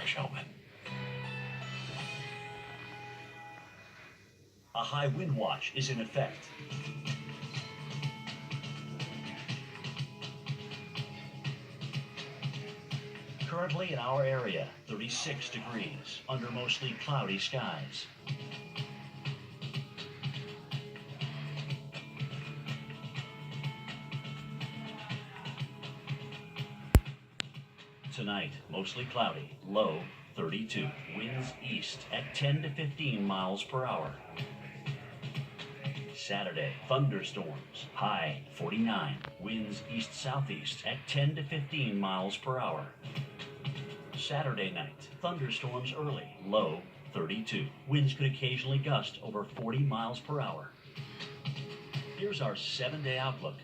crash open. A high wind watch is in effect. Currently in our area, 36 degrees under mostly cloudy skies. Tonight, mostly cloudy, low 32. Winds east at 10 to 15 miles per hour. Saturday, thunderstorms, high 49. Winds east-southeast at 10 to 15 miles per hour. Saturday night, thunderstorms early, low 32. Winds could occasionally gust over 40 miles per hour. Here's our 7-day outlook.